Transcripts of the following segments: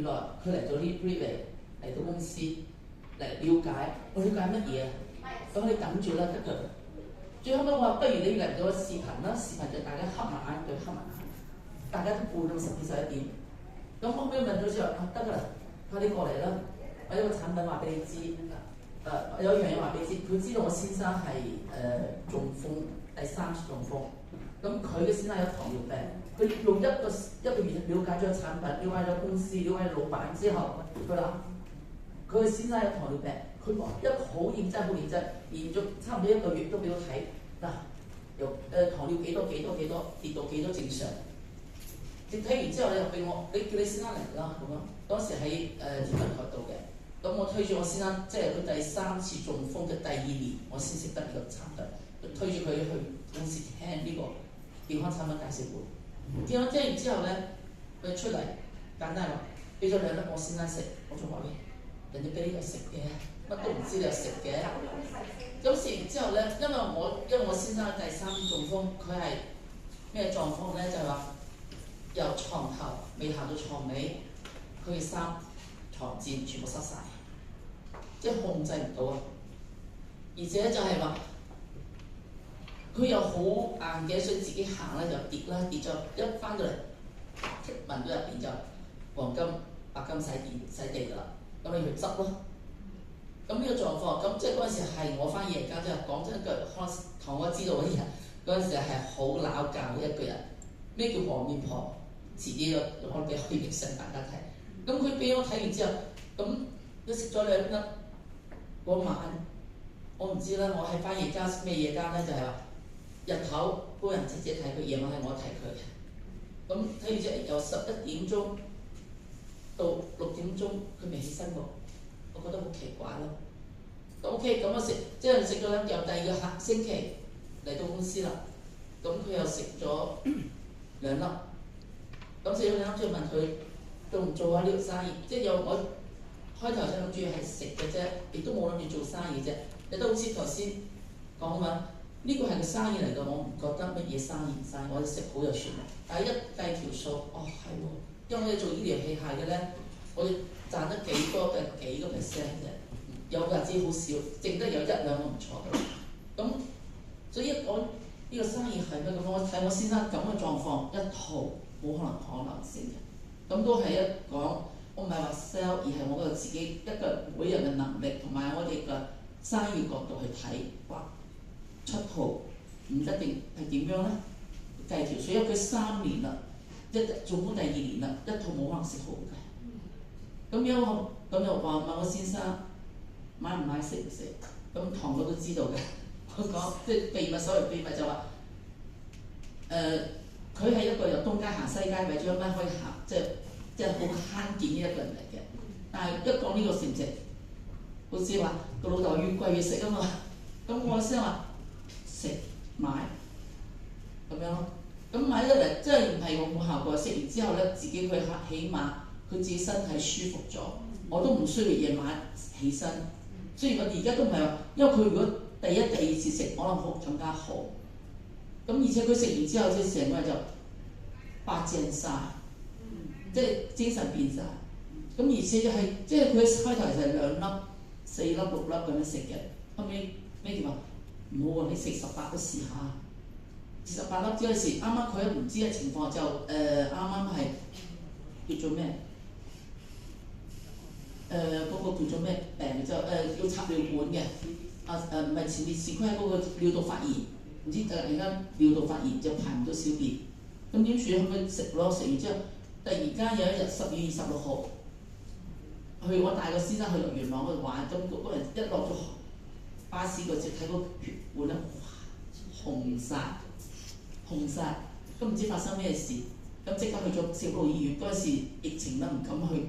來佢嚟到呢 River 嚟到公司嚟了解，我了解乜嘢啊？咁你等住啦，得佢。最後尾我話不如你嚟到視頻啦，視頻就大家黑埋眼對黑埋眼，大家都攰到10點11點。咁後尾問咗之後得㗎啦，快啲過嚟啦！我有個產品話俾你知，有一樣嘢話俾你知，佢知道我先生係中風，第3次中風。咁佢嘅先生有糖尿病，佢用一個月了解咗產品，了解咗公司，了解咗老闆之後，佢話佢嘅先生有糖尿病，佢話一好認真，好認真，連續差唔多1個月都俾我睇嗱，由糖尿幾多跌到幾多正常。你睇完之後，你又俾我，你叫你先生嚟啦咁樣。當時喺天文台度嘅，咁我推住我先生，即係佢第3次中風嘅第2年，我先識得呢個產品，推住佢去公司聽呢個健康產品介紹會。健康聽完之後咧，佢出嚟簡單話，俾咗2粒我先生食，我仲話喂，人哋俾呢個食嘅，乜都唔知你有食嘅。咁食完之後咧，因為我先生第3次中風，佢係咩狀況咧？就係話由床頭未行到床尾，佢嘅衫、床墊全部濕晒，即係控制唔到啊！而且就係話佢又好硬嘅，所以自己行咧就跌啦，跌咗一翻到嚟，聞到入邊就黃金、白金洗地㗎啦，咁你去執咯。咁呢個狀況，咁即係嗰陣時係我翻夜間，即係講真一句，同我知道嗰啲人嗰陣時係好鬧教嘅一個人。咩叫黃面婆？遲啲我哋可以影相大家睇。咁佢俾我睇完之後，咁佢食咗2粒嗰晚，我唔知啦。我係翻夜間咩夜間咧？就係話日頭高人姐姐睇佢，夜晚係我睇佢嘅。咁睇完之後由11點鐘到6點鐘，佢未起身喎，我覺得好奇怪咯。咁 OK，咁我即係食咗由第2個星期嚟到公司啦。咁佢又食咗2粒。咁食咗2粒之後問佢做唔做下呢個生意？即係我開頭就諗住係食嘅啫，亦都冇諗住做生意啫。你都好似頭先講話，呢個係個生意嚟㗎，我唔覺得乜嘢生意，我哋食好就算啦。但係一計條數，係喎，因為我哋做醫療器械嘅咧，我哋賺得幾個 percent 啫，有日子好少，淨得有1-2個唔錯嘅。咁所以一講呢個生意係咩咁？我睇我先生咁嘅狀況，一套冇可能性嘅。咁都係一講，我唔係話 sell， 而係我覺得自己一個每人嘅能力同埋我哋嘅生意角度去睇，哇，出套唔一定係點樣咧？計條數，因為佢3年啦，做咗第2年啦，一套冇可能食好嘅。咁樣咁就話問我先生買唔買食唔食？咁堂哥都知道嘅。我講即係秘密，所謂秘密就話佢係一個由東街行西街，為咗一蚊可以行，即係好慳儉嘅一個人嚟嘅。但係一講呢個食唔食，好似話個老豆越貴越食啊嘛。咁我先話食買咁樣咯。咁買咗嚟即係唔係我冇效果，食完之後咧，自己佢起碼佢自己身體舒服咗，我都唔需要夜晚起身。雖然我而家都唔係話，因為佢如果第1、第2次食，可能好更加好。咁而且佢食完之後，即係成個人就白淨晒，即係精神變晒。咁而且係即係佢開頭就係2粒、4粒、6粒咁樣食嘅。後尾咩叫話唔好喎？你食18都試下，18粒之嗰時，啱啱佢唔知嘅情況就啱啱係叫做咩？嗰個叫做咩病就要插尿管嘅。唔係前列腺，佢係嗰個尿道發炎。唔知突然間尿道發炎就排唔到小便，咁點算？後尾食咯，食完之後，突然間有一日12月26號，我帶個先生去到元朗嗰度玩，咁嗰人一落咗巴士嗰時睇個血管咧，紅晒，都唔知發生咩事，咁即刻去咗小路醫院。嗰陣時疫情咧，唔敢去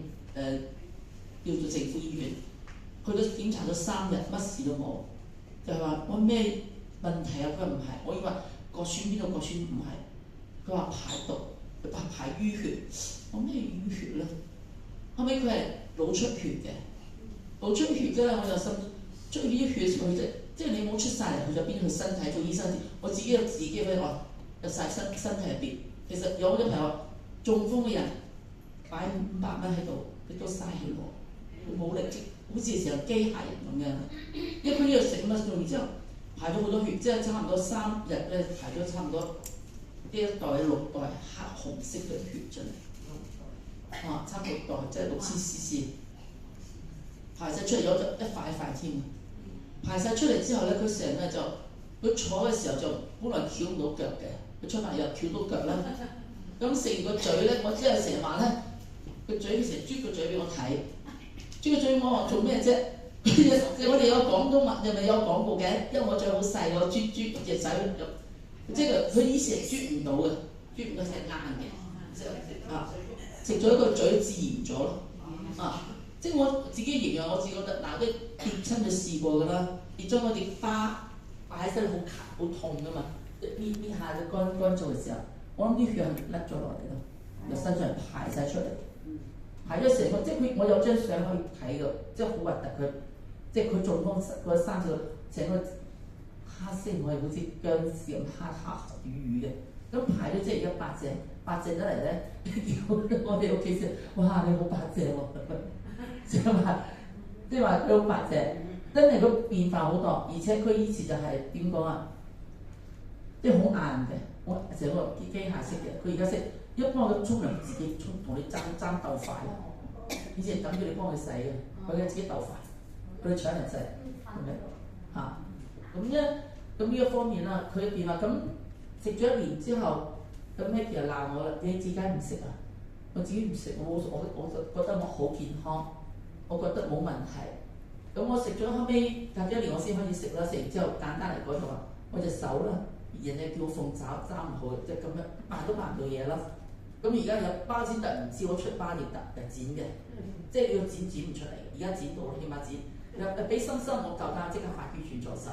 叫做政府醫院，去到檢查咗3日，乜事都冇，就係話我咩問題啊？佢話唔係，我以為個孫邊度個孫唔係，佢話排毒，佢話排淤血，我咩淤血咧？後尾佢係腦出血嘅，腦出血啫，我就心出呢啲血佢即係你冇出晒嚟，去咗邊去身體做醫生？我自己有去話入晒身體入邊。其實有好多朋友中風嘅人擺500蚊喺度，佢都嘥氣喎，佢冇力，好似成機械人咁樣。因為佢呢個食物用完之後排咗好多血，即係差唔多3日咧排咗差唔多1袋6袋黑紅色嘅血出嚟，差唔多6袋，即係6000 cc 排晒出嚟，有咗一塊一塊添。排晒出嚟之後咧，佢成日就佢坐嘅時候就本來翹唔到腳嘅，佢出嚟又翹到腳啦。咁食完個嘴咧，我之後成日話咧，個嘴佢成日啜個嘴俾我睇，啜個嘴我話做咩啫？我哋有廣東話，又咪有廣告嘅，因為我嘴好細，我啜隻手即係佢以前係啜唔到嘅，啜唔到成硬嘅，食咗一個嘴自然咗咯，即係我自己形容，我自己覺得嗱，啲跌親就試過㗎啦，跌咗嗰啲疤擺喺身好好痛㗎嘛，搣下佢乾燥嘅時候，我諗啲血係甩咗落嚟咯，由身上排晒出嚟，排咗成個，即係佢我有張相可以睇㗎，即係好核突佢，即係佢中風嗰3隻成個黑色，我係好似僵屍咁黑魚嘅，咁排咗即係100隻，8隻得嚟咧，我哋屋企先，哇你好8隻喎！即係話佢好白淨，真係個變化好多，而且佢以前就係點講啊？即係好硬嘅，我成個機械式嘅。佢而家識一幫佢沖涼，自己沖同你爭鬥快。以前等住你幫佢洗嘅，佢而家自己鬥快，佢搶人洗，係咪嚇？咁呢一方面啦，佢變話咁食咗1年之後，咁 Maggie 又鬧我啦，你自己唔食啊？我自己唔食，我就覺得我好健康。我覺得冇問題，咁我食咗後尾隔咗1年我先開始食啦，食完之後簡單嚟講就話，我隻手啦，人哋叫鳳爪揸唔好，即係咁樣扮都扮唔到嘢啦。咁而家有包剪突唔知我出包要突剪嘅，即係你要剪唔出嚟，而家剪到啦，起碼剪。又俾心心我夠膽即刻發血轉左手，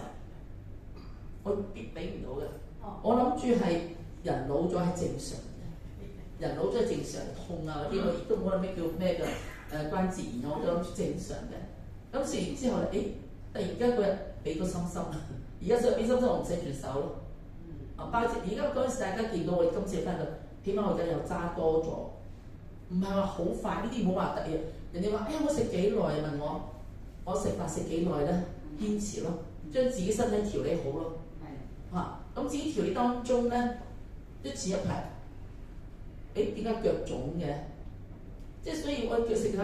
我俾唔到嘅。我諗住係人老咗係正常嘅，人老咗係正常痛啊嗰啲，我亦都冇諗咩叫咩嘅。關節炎我都諗住正常嘅，咁食完之後咧，突然間嗰日俾個心心啦，而家想俾心心我唔使轉手咯。包住而家嗰陣時大家見到我今次翻到，起碼我而家又揸多咗，唔係話好快，呢啲冇話特別。人哋話我食幾耐啊？問我食飯食幾耐咧？堅持咯，將自己身體調理好咯。咁自己調理當中咧，一次一排，點解腳腫嘅？即係所以我叫食下。